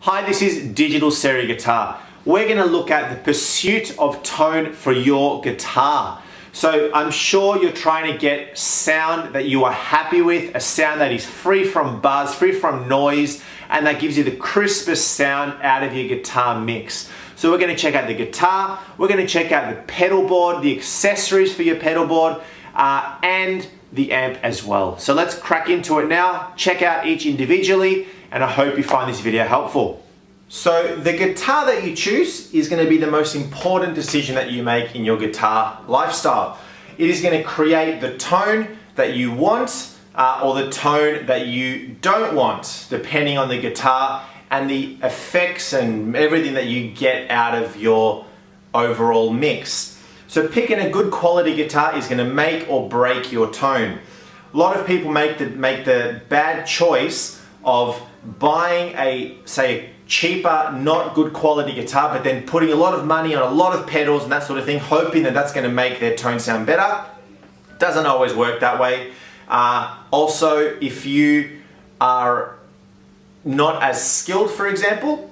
Hi, this is Digital Stereo Guitar. We're going to look at the pursuit of tone for your guitar. So I'm sure you're trying to get sound that you are happy with, a sound that is free from buzz, free from noise, and that gives you the crispest sound out of your guitar mix. So we're going to check out the guitar, we're going to check out the pedal board, the accessories for your pedal board, and the amp as well. So let's crack into it now, check out each individually, and I hope you find this video helpful. So the guitar that you choose is going to be the most important decision that you make in your guitar lifestyle. It is going to create the tone that you want or the tone that you don't want, depending on the guitar and the effects and everything that you get out of your overall mix. So picking a good quality guitar is going to make or break your tone. A lot of people make the bad choice of buying a cheaper, not good quality guitar, but then putting a lot of money on a lot of pedals and that sort of thing, hoping that that's going to make their tone sound better. Doesn't always work that way. Also, if you are not as skilled, for example,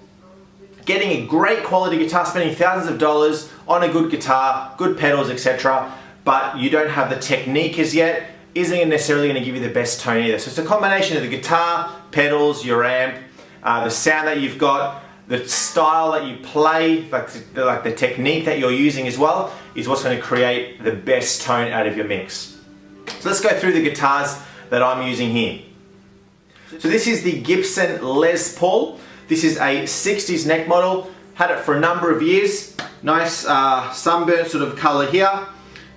getting a great quality guitar, spending thousands of dollars on a good guitar, good pedals, etc., but you don't have the technique as yet, isn't necessarily going to give you the best tone either. So it's a combination of the guitar, pedals, your amp, the sound that you've got, the style that you play, like the technique that you're using as well, is what's going to create the best tone out of your mix. So let's go through the guitars that I'm using here. So this is the Gibson Les Paul. This is a 60s neck model. Had it for a number of years. Nice sunburnt sort of color here.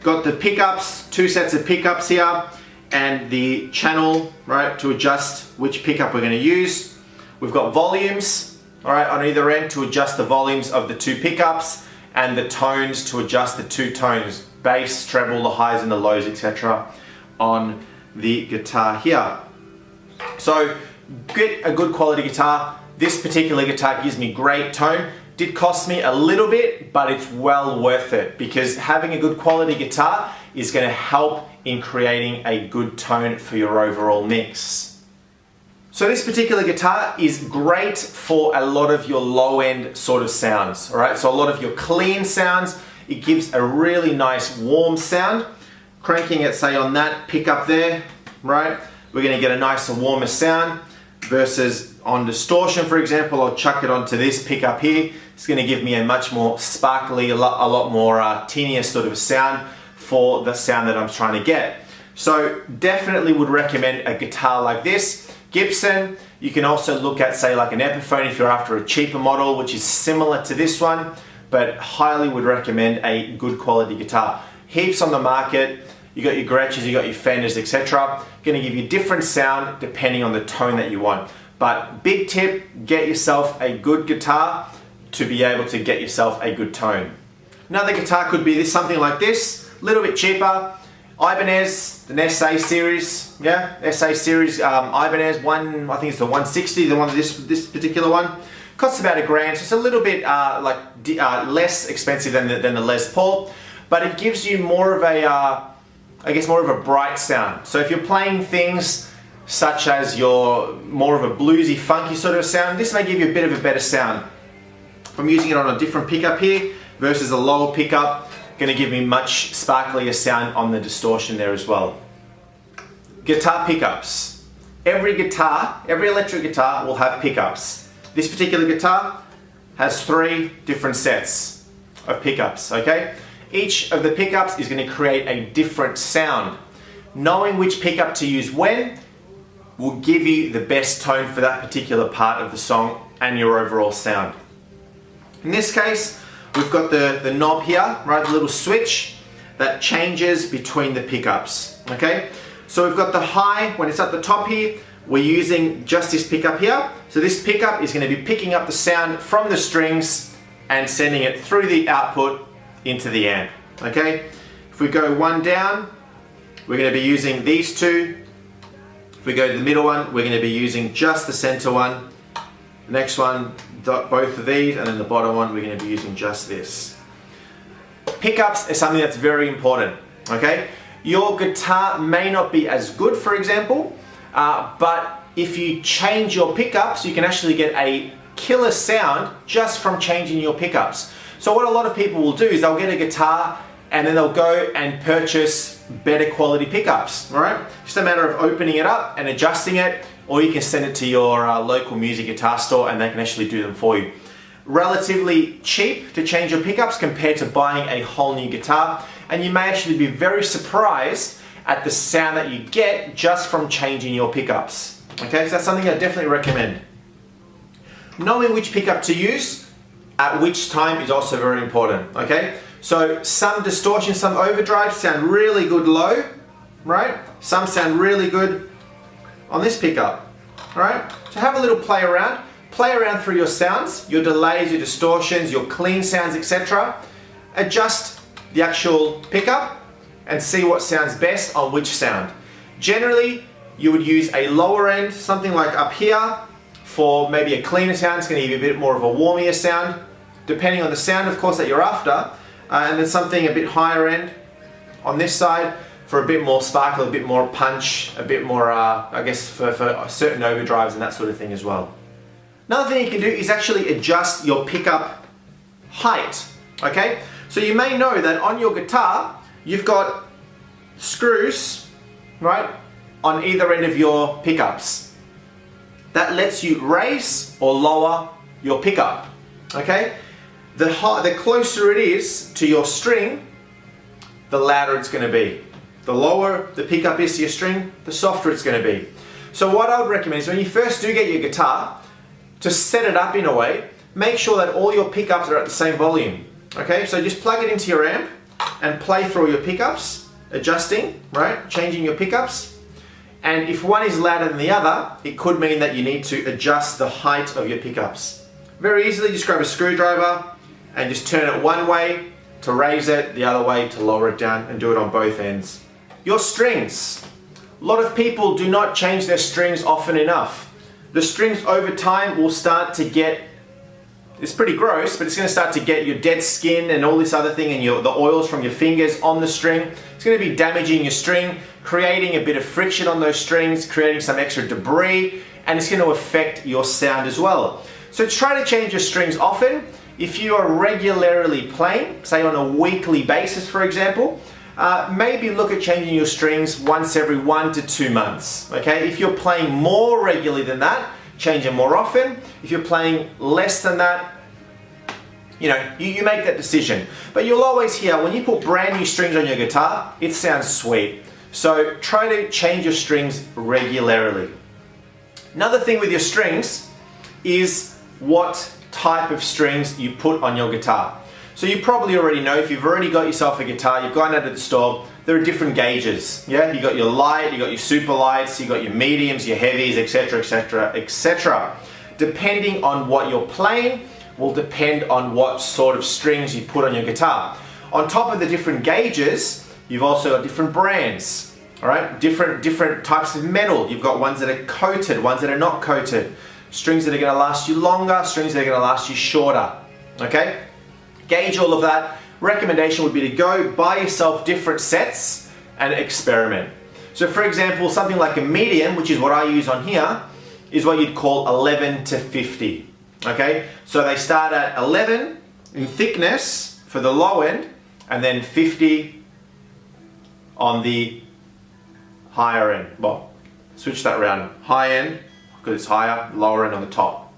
Got the pickups, two sets of pickups here, and the channel, right, to adjust which pickup we're going to use. We've got volumes, all right, on either end to adjust the volumes of the two pickups, and the tones to adjust the two tones, bass, treble, the highs and the lows, etc. on the guitar here. So get a good quality guitar. This particular guitar gives me great tone. Did cost me a little bit, but it's well worth it because having a good quality guitar is going to help in creating a good tone for your overall mix. So this particular guitar is great for a lot of your low-end sort of sounds, all right? So a lot of your clean sounds, it gives a really nice warm sound. Cranking it, say, on that pickup there, right? We're going to get a nicer, warmer sound versus on distortion, for example, I'll chuck it onto this pickup here. It's going to give me a much more sparkly, a lot more tinier sort of a sound for the sound that I'm trying to get. So definitely would recommend a guitar like this. Gibson, you can also look at, say, like an Epiphone if you're after a cheaper model, which is similar to this one, but highly would recommend a good quality guitar. Heaps on the market. You got your Gretschens, you got your Fenders, etc. Going to give you different sound depending on the tone that you want. But big tip, get yourself a good guitar to be able to get yourself a good tone. Another guitar could be something like this, a little bit cheaper. Ibanez, the SA series, yeah, SA series Ibanez one, I think it's the 160, the one this particular one. Costs about $1,000, so it's a little bit less expensive than the Les Paul, but it gives you more of a I guess more of a bright sound. So if you're playing things such as your more of a bluesy, funky sort of sound, this may give you a bit of a better sound. If I'm using it on a different pickup here versus a lower pickup, going to give me much sparklier sound on the distortion there as well. Guitar pickups. Every guitar, every electric guitar will have pickups. This particular guitar has 3 different sets of pickups, okay? Each of the pickups is going to create a different sound. Knowing which pickup to use when will give you the best tone for that particular part of the song and your overall sound. In this case, we've got the knob here, right, the little switch that changes between the pickups, okay? So we've got the high, when it's at the top here, we're using just this pickup here. So this pickup is going to be picking up the sound from the strings and sending it through the output into the amp, okay? If we go one down, we're going to be using these two. If we go to the middle one, we're going to be using just the center one. The next one, both of these, and then the bottom one, we're going to be using just this. Pickups is something that's very important, okay? Your guitar may not be as good, for example, but if you change your pickups, you can actually get a killer sound just from changing your pickups. So what a lot of people will do is they'll get a guitar and then they'll go and purchase better quality pickups, all right? Just a matter of opening it up and adjusting it, or you can send it to your local music guitar store and they can actually do them for you. Relatively cheap to change your pickups compared to buying a whole new guitar, and you may actually be very surprised at the sound that you get just from changing your pickups. Okay, so that's something I definitely recommend. Knowing which pickup to use at which time is also very important, okay? So some distortion, some overdrive sound really good low, right? Some sound really good on this pickup, all right? So have a little play around through your sounds, your delays, your distortions, your clean sounds, etc. Adjust the actual pickup and see what sounds best on which sound. Generally, you would use a lower end, something like up here, for maybe a cleaner sound. It's going to give you a bit more of a warmier sound, depending on the sound, of course, that you're after. And then something a bit higher end on this side for a bit more sparkle, a bit more punch, a bit more, I guess, for certain overdrives and that sort of thing as well. Another thing you can do is actually adjust your pickup height, okay? So you may know that on your guitar, you've got screws, right, on either end of your pickups. That lets you raise or lower your pickup, okay? The closer it is to your string, the louder it's going to be. The lower the pickup is to your string, the softer it's going to be. So what I would recommend is when you first do get your guitar, to set it up in a way, make sure that all your pickups are at the same volume. Okay, so just plug it into your amp and play through your pickups, adjusting, right, changing your pickups. And if one is louder than the other, it could mean that you need to adjust the height of your pickups. Very easily, just grab a screwdriver and just turn it one way to raise it, the other way to lower it down, and do it on both ends. Your strings. A lot of people do not change their strings often enough. The strings over time will start to get, it's pretty gross, but it's going to start to get your dead skin and all this other thing and the oils from your fingers on the string. It's going to be damaging your string, creating a bit of friction on those strings, creating some extra debris, and it's going to affect your sound as well. So try to change your strings often. If you are regularly playing, say on a weekly basis for example, maybe look at changing your strings once every 1 to 2 months, okay? If you're playing more regularly than that, change them more often. If you're playing less than that, you know, you make that decision. But you'll always hear, when you put brand new strings on your guitar, it sounds sweet. So try to change your strings regularly. Another thing with your strings is what type of strings you put on your guitar. So you probably already know, if you've already got yourself a guitar, you've gone out to the store, there are different gauges. Yeah, you got your light, you got your super lights, you got your mediums, your heavies, etc., etc., etc. Depending on what you're playing will depend on what sort of strings you put on your guitar. On top of the different gauges, you've also got different brands. All right, different types of metal. You've got ones that are coated, ones that are not coated. Strings that are going to last you longer, strings that are going to last you shorter. Okay. Gauge all of that. Recommendation would be to go buy yourself different sets and experiment. So for example, something like a medium, which is what I use on here, is what you'd call 11 to 50. Okay, so they start at 11 in thickness for the low end, and then 50 on the higher end. Well, switch that around. High end, because it's higher, lower end on the top.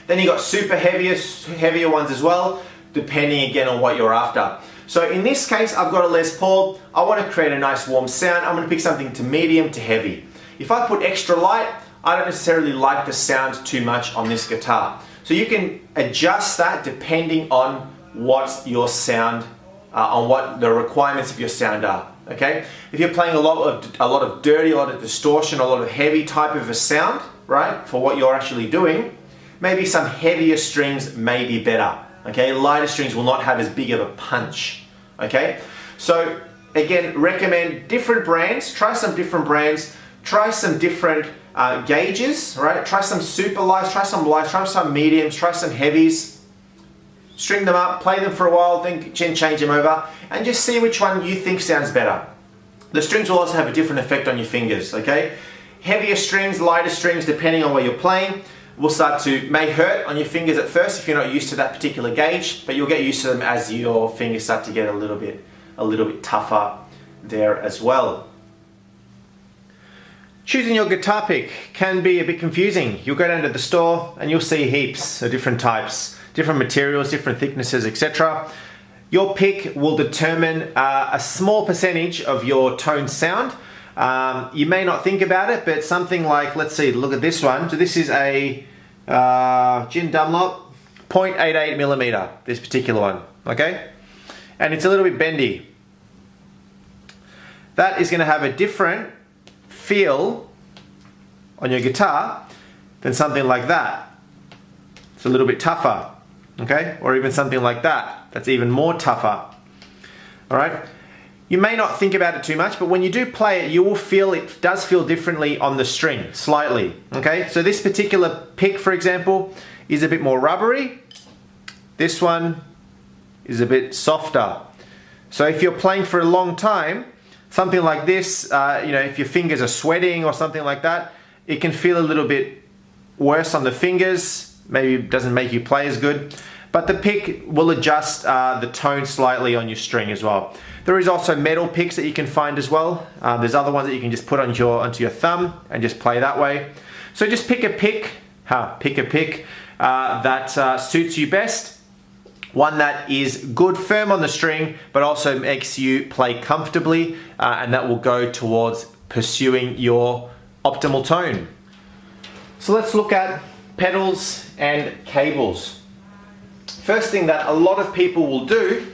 Then you got super heavier ones as well, depending again on what you're after. So in this case, I've got a Les Paul. I want to create a nice warm sound. I'm going to pick something to medium to heavy. If I put extra light, I don't necessarily like the sound too much on this guitar. So you can adjust that depending on what your sound, on what the requirements of your sound are. Okay? If you're playing a lot of dirty, a lot of distortion, a lot of heavy type of a sound, right, for what you're actually doing, maybe some heavier strings may be better. Okay, lighter strings will not have as big of a punch. Okay, so again, recommend different brands. Try some different brands. Try some different gauges. Right? Try some super lights. Try some lights. Try some mediums. Try some heavies. String them up. Play them for a while. Then change them over, and just see which one you think sounds better. The strings will also have a different effect on your fingers. Okay, heavier strings, lighter strings, depending on where you're playing, will start to, may hurt on your fingers at first if you're not used to that particular gauge, but you'll get used to them as your fingers start to get a little bit tougher there as well. Choosing your guitar pick can be a bit confusing. You'll go down to the store and you'll see heaps of different types, different materials, different thicknesses, etc. Your pick will determine a small percentage of your tone sound. You may not think about it, but something like, let's see, look at this one. So this is a Jim Dunlop 0.88 millimeter, this particular one, okay? And it's a little bit bendy. That is going to have a different feel on your guitar than something like that. It's a little bit tougher, okay? Or even something like that, that's even more tougher. All right? You may not think about it too much, but when you do play it, you will feel it does feel differently on the string, slightly, okay? So this particular pick, for example, is a bit more rubbery. This one is a bit softer. So if you're playing for a long time, something like this, you know, if your fingers are sweating or something like that, it can feel a little bit worse on the fingers. Maybe it doesn't make you play as good, but the pick will adjust the tone slightly on your string as well. There is also metal picks that you can find as well. There's other ones that you can just put onto your thumb and just play that way. So just pick a pick that suits you best. One that is good, firm on the string, but also makes you play comfortably, and that will go towards pursuing your optimal tone. So let's look at pedals and cables. First thing that a lot of people will do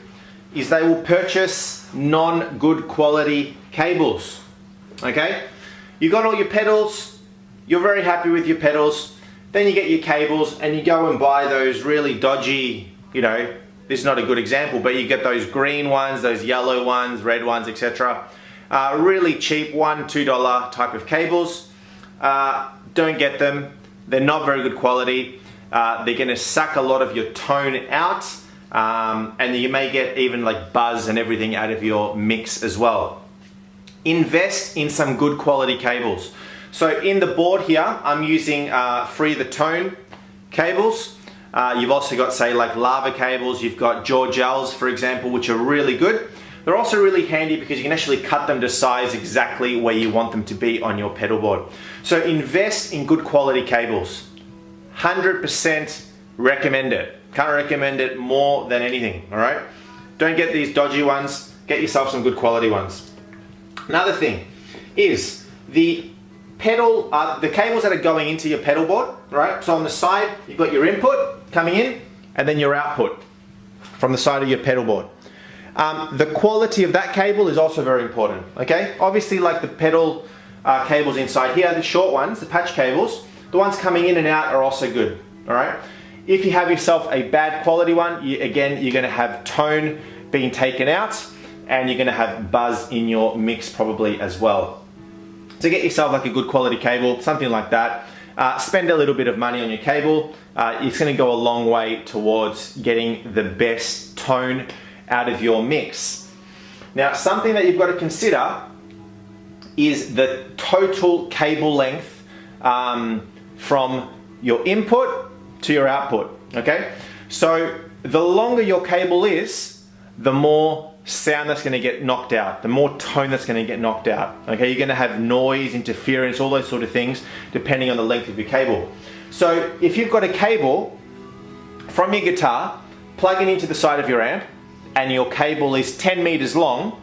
is they will purchase non-good quality cables. Okay? You got all your pedals, you're very happy with your pedals, then you get your cables and you go and buy those really dodgy, you know, this is not a good example, but you get those green ones, those yellow ones, red ones, etc. Really cheap, $1, $2 type of cables. Don't get them. They're not very good quality. They're going to suck a lot of your tone out, and you may get even like buzz and everything out of your mix as well. Invest in some good quality cables. So in the board here, I'm using Free the Tone cables. You've also got, say, like lava cables. You've got Georgels, for example, which are really good. They're also really handy because you can actually cut them to size exactly where you want them to be on your pedal board. So invest in good quality cables. 100% recommend it. Can't recommend it more than anything, all right? Don't get these dodgy ones. Get yourself some good quality ones. Another thing is the cables that are going into your pedal board, right? So on the side, you've got your input coming in and then your output from the side of your pedal board. The quality of that cable is also very important, okay? Obviously, like the pedal cables inside here, the short ones, the patch cables, the ones coming in and out are also good, all right? If you have yourself a bad quality one, again, you're gonna have tone being taken out and you're gonna have buzz in your mix probably as well. So get yourself like a good quality cable, something like that. Spend a little bit of money on your cable. It's going to go a long way towards getting the best tone out of your mix. Now, something that you've got to consider is the total cable length from your input to your output, okay? So the longer your cable is, the more sound that's going to get knocked out, the more tone that's going to get knocked out. Okay, you're going to have noise, interference, all those sort of things depending on the length of your cable. So if you've got a cable from your guitar plugging into the side of your amp and your cable is 10 meters long,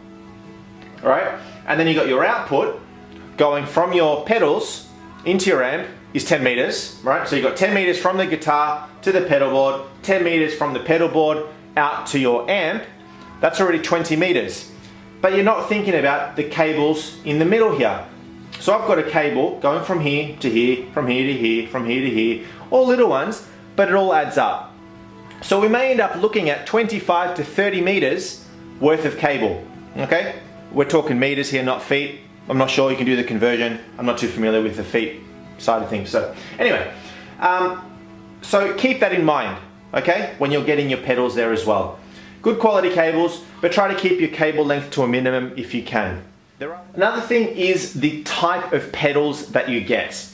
right, and then you got your output going from your pedals into your amp is 10 meters, right? So you've got 10 meters from the guitar to the pedal board, 10 meters from the pedal board out to your amp. That's already 20 meters. But you're not thinking about the cables in the middle here. So I've got a cable going from here to here, from here to here, from here to here, all little ones, but it all adds up. So we may end up looking at 25 to 30 meters worth of cable, okay? We're talking meters here, not feet. I'm not sure you can do the conversion. I'm not too familiar with the feet side of things. So anyway, so keep that in mind, okay? When you're getting your pedals there as well. Good quality cables, but try to keep your cable length to a minimum if you can. Another thing is the type of pedals that you get.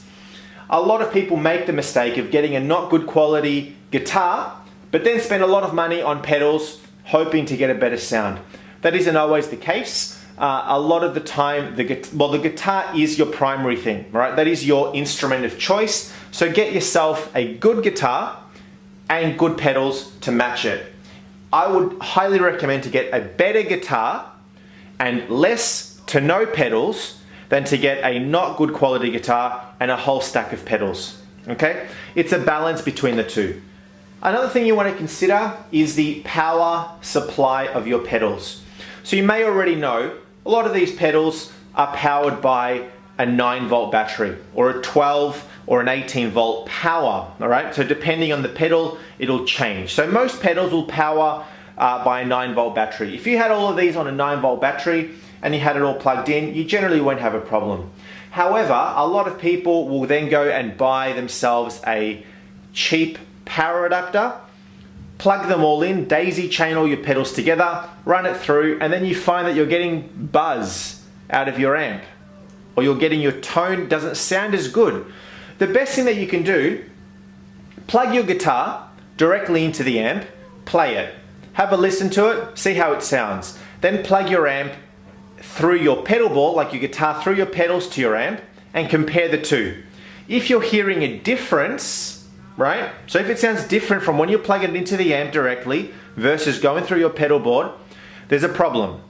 a lot of people make the mistake of getting a not good quality guitar, but then spend a lot of money on pedals hoping to get a better sound. That isn't always the case. A lot of the time, the guitar is your primary thing, right? That is your instrument of choice. So get yourself a good guitar and good pedals to match it. I would highly recommend to get a better guitar and less to no pedals than to get a not good quality guitar and a whole stack of pedals, okay? It's a balance between the two. Another thing you want to consider is the power supply of your pedals. So you may already know a lot of these pedals are powered by a 9-volt battery or a 12 or an 18-volt power, all right? So depending on the pedal, it'll change. So most pedals will power by a 9-volt battery. If you had all of these on a 9-volt battery and you had it all plugged in, you generally won't have a problem. However, a lot of people will then go and buy themselves a cheap power adapter, plug them all in, daisy chain all your pedals together, run it through, and then you find that you're getting buzz out of your amp, or you're getting your tone doesn't sound as good. The best thing that you can do, plug your guitar directly into the amp, play it, have a listen to it, see how it sounds. Then plug your amp through your pedal board, like your guitar through your pedals to your amp, and compare the two. If you're hearing a difference, right? So if it sounds different from when you plug it into the amp directly versus going through your pedal board, there's a problem.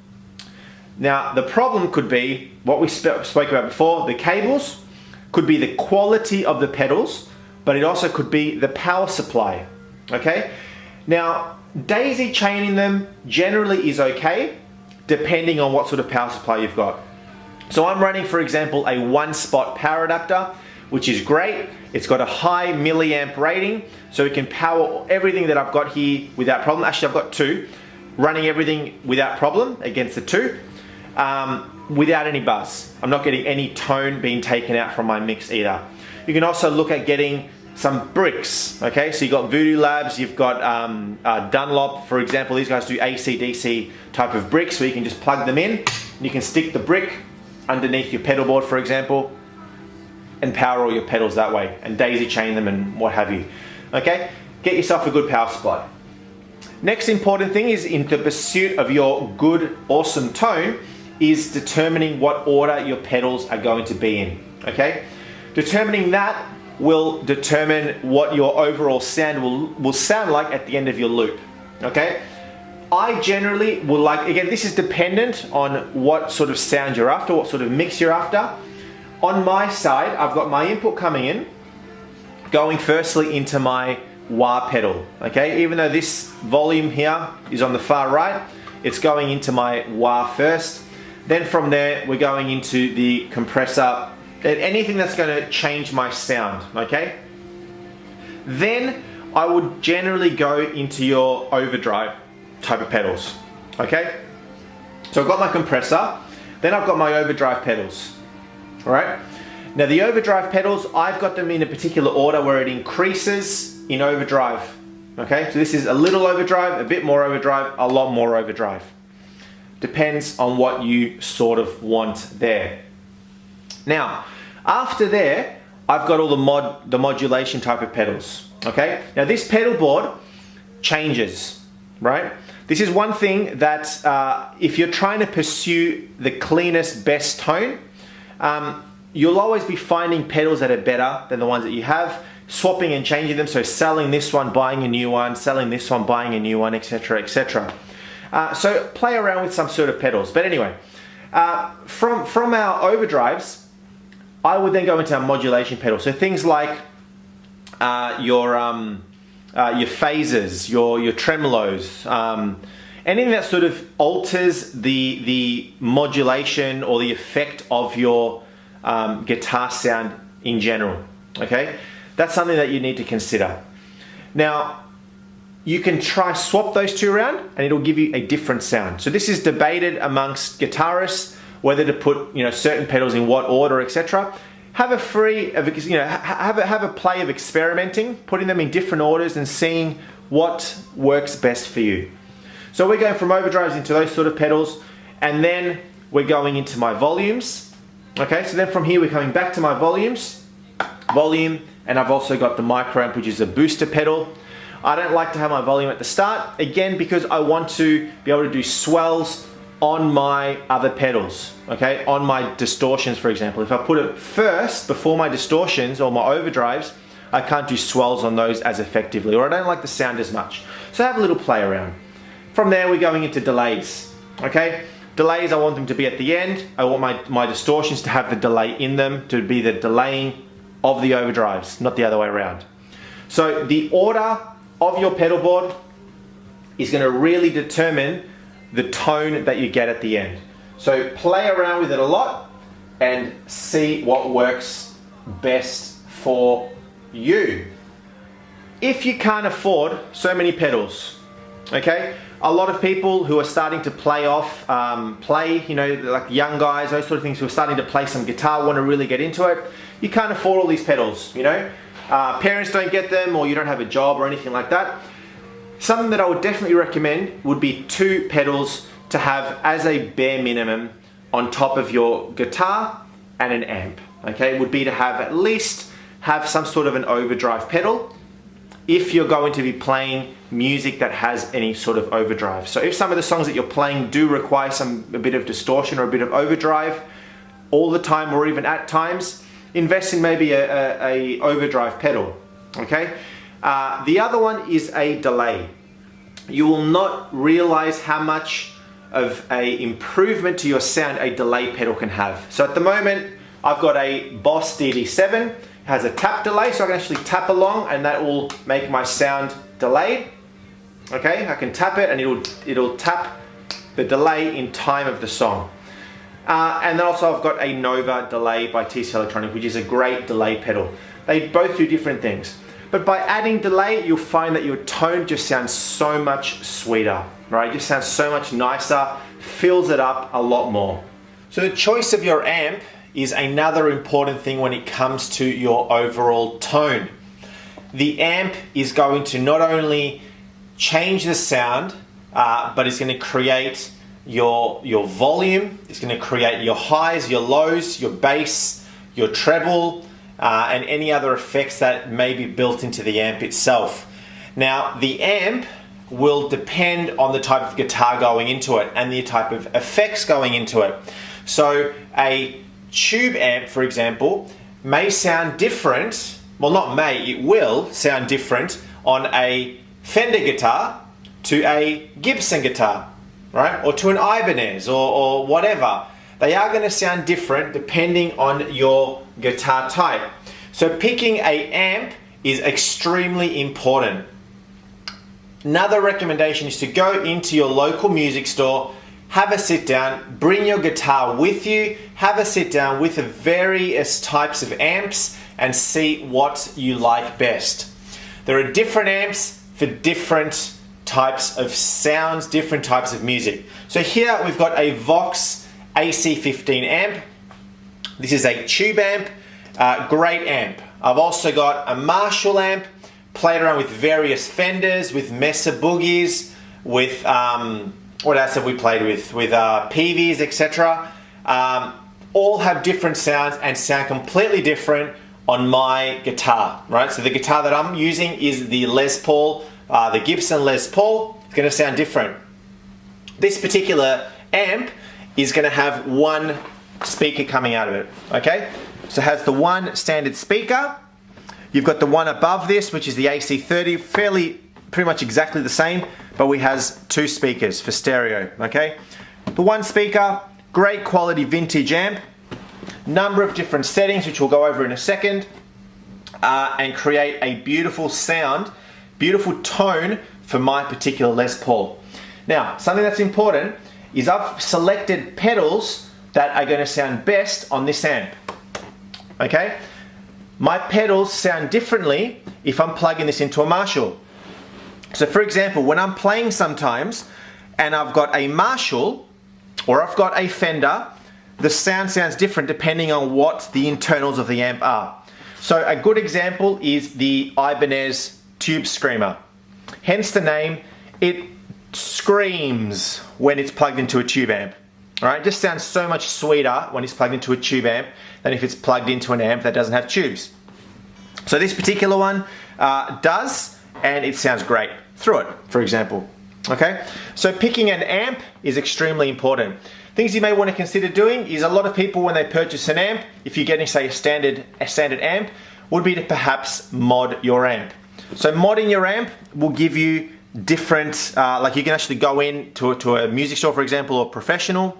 Now, the problem could be what we spoke about before, the cables, could be the quality of the pedals, but it also could be the power supply, okay? Now, daisy chaining them generally is okay, depending on what sort of power supply you've got. So I'm running, for example, a 1-spot power adapter, which is great. It's got a high milliamp rating, so it can power everything that I've got here without problem. Actually, I've got 2, running everything without problem against the 2, without any buzz. I'm not getting any tone being taken out from my mix either. You can also look at getting some bricks, okay? So you've got Voodoo Labs, you've got Dunlop, for example. These guys do AC/DC type of bricks, so you can just plug them in. And you can stick the brick underneath your pedal board, for example, and power all your pedals that way, and daisy chain them and what have you, okay? Get yourself a good power supply. Next important thing is, in the pursuit of your good, awesome tone, is determining what order your pedals are going to be in, okay? Determining that will determine what your overall sound will sound like at the end of your loop, okay? I generally will like, again, this is dependent on what sort of sound you're after, what sort of mix you're after. On my side, I've got my input coming in, going firstly into my wah pedal, okay? Even though this volume here is on the far right, it's going into my wah first. Then from there, we're going into the compressor, anything that's going to change my sound, okay? Then I would generally go into your overdrive type of pedals, okay? So I've got my compressor, then I've got my overdrive pedals, all right? Now the overdrive pedals, I've got them in a particular order where it increases in overdrive, okay? So this is a little overdrive, a bit more overdrive, a lot more overdrive. Depends on what you sort of want there. Now, after there, I've got all the modulation type of pedals, okay? Now this pedal board changes, right? This is one thing that if you're trying to pursue the cleanest, best tone, you'll always be finding pedals that are better than the ones that you have, swapping and changing them, so selling this one, buying a new one, selling this one, buying a new one, etc., etc. So play around with some sort of pedals. But anyway, from our overdrives, I would then go into our modulation pedal. So things like your phasers, your tremolos, anything that sort of alters the modulation or the effect of your guitar sound in general, okay? That's something that you need to consider. Now, you can try swap those two around and it'll give you a different sound. So this is debated amongst guitarists, whether to put certain pedals in what order, etc. Have a have a play of experimenting, putting them in different orders and seeing what works best for you. So we're going from overdrives into those sort of pedals, and then we're going into my volumes. Okay, so then from here we're coming back to my volumes, volume, and I've also got the micro amp, which is a booster pedal. I don't like to have my volume at the start, again, because I want to be able to do swells on my other pedals, okay? On my distortions, for example. If I put it first, before my distortions or my overdrives, I can't do swells on those as effectively, or I don't like the sound as much. So have a little play around. From there, we're going into delays, okay? Delays, I want them to be at the end. I want my distortions to have the delay in them, to be the delaying of the overdrives, not the other way around. So the order of your pedal board is going to really determine the tone that you get at the end. So play around with it a lot and see what works best for you. If you can't afford so many pedals, okay? A lot of people who are starting to play, you know, like young guys, those sort of things, who are starting to play some guitar, want to really get into it. You can't afford all these pedals, you know? Parents don't get them, or you don't have a job or anything like that. Something that I would definitely recommend would be 2 pedals to have as a bare minimum on top of your guitar and an amp, okay? Would be to have at least have some sort of an overdrive pedal if you're going to be playing music that has any sort of overdrive. So if some of the songs that you're playing do require a bit of distortion or a bit of overdrive all the time, or even at times, invest in maybe a overdrive pedal, okay? The other one is a delay. You will not realize how much of a improvement to your sound a delay pedal can have. So at the moment, I've got a Boss DD7, it has a tap delay, so I can actually tap along and that will make my sound delayed. Okay, I can tap it and it'll tap the delay in time of the song. And then also I've got a Nova delay by TC Electronic, which is a great delay pedal. They both do different things. But by adding delay, you'll find that your tone just sounds so much sweeter, right? It just sounds so much nicer, fills it up a lot more. So the choice of your amp is another important thing when it comes to your overall tone. The amp is going to not only change the sound, but it's going to create your volume, it's going to create your highs, your lows, your bass, your treble, and any other effects that may be built into the amp itself. Now, the amp will depend on the type of guitar going into it and the type of effects going into it. So a tube amp, for example, may sound different, well, not may, it will sound different on a Fender guitar to a Gibson guitar, right? Or to an Ibanez or whatever. They are going to sound different depending on your guitar type. So picking an amp is extremely important. Another recommendation is to go into your local music store, have a sit down, bring your guitar with you, have a sit down with the various types of amps and see what you like best. There are different amps for different types of sounds, different types of music. So here we've got a Vox AC15 amp. This is a tube amp, great amp. I've also got a Marshall amp, played around with various Fenders, with Mesa Boogies, with, what else have we played with PVs, etc. All have different sounds and sound completely different on my guitar, right? So the guitar that I'm using is the Les Paul, the Gibson Les Paul. It's going to sound different. This particular amp is going to have one speaker coming out of it, okay? So it has the one standard speaker. You've got the one above this, which is the AC30, pretty much exactly the same, but we has 2 speakers for stereo, okay? The one speaker, great quality vintage amp, number of different settings, which we'll go over in a second, and create a beautiful sound, beautiful tone for my particular Les Paul. Now, something that's important is I've selected pedals that are going to sound best on this amp, okay? My pedals sound differently if I'm plugging this into a Marshall. So for example, when I'm playing sometimes and I've got a Marshall or I've got a Fender, the sound sounds different depending on what the internals of the amp are. So a good example is the Ibanez Tube Screamer. Hence the name, it screams when it's plugged into a tube amp. Alright, it just sounds so much sweeter when it's plugged into a tube amp than if it's plugged into an amp that doesn't have tubes. So this particular one does, and it sounds great through it, for example. Okay, so picking an amp is extremely important. Things you may want to consider doing is, a lot of people when they purchase an amp, if you're getting say a standard amp, would be to perhaps mod your amp. So modding your amp will give you different, like you can actually go in to a music store, for example, or professional,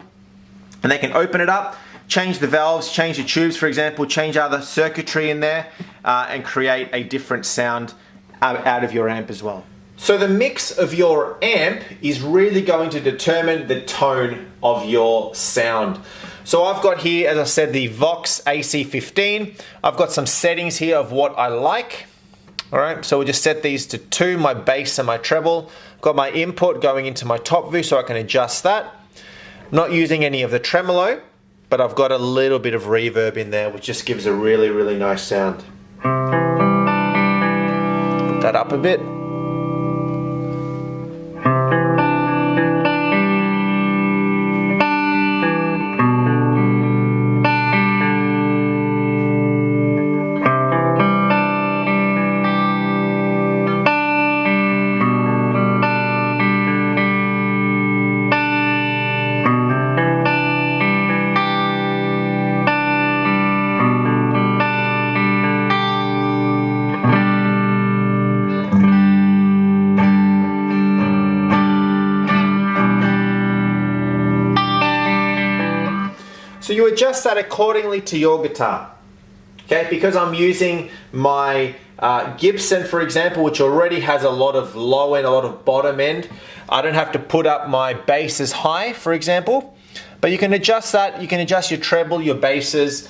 and they can open it up, change the valves, change the tubes, for example, change other circuitry in there, and create a different sound out of your amp as well. So the mix of your amp is really going to determine the tone of your sound. So I've got here, as I said, the Vox AC15. I've got some settings here of what I like. All right, so we'll just set these to 2, my bass and my treble. Got my input going into my top view so I can adjust that. Not using any of the tremolo, but I've got a little bit of reverb in there, which just gives a really, really nice sound. Put that up a bit. So you adjust that accordingly to your guitar. Okay, because I'm using my Gibson, for example, which already has a lot of low end, a lot of bottom end, I don't have to put up my basses high, for example. But you can adjust that, you can adjust your treble, your basses,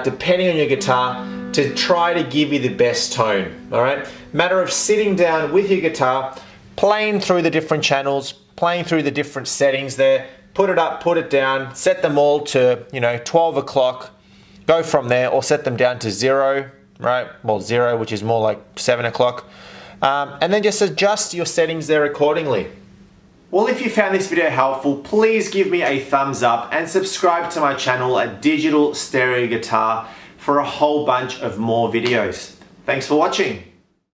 depending on your guitar, to try to give you the best tone, all right? Matter of sitting down with your guitar, playing through the different channels, playing through the different settings there, put it up, put it down, set them all to, 12 o'clock, go from there, or set them down to 0, right? Well, 0, which is more like 7 o'clock. And then just adjust your settings there accordingly. Well, if you found this video helpful, please give me a thumbs up and subscribe to my channel at Digital Stereo Guitar for a whole bunch of more videos. Thanks for watching.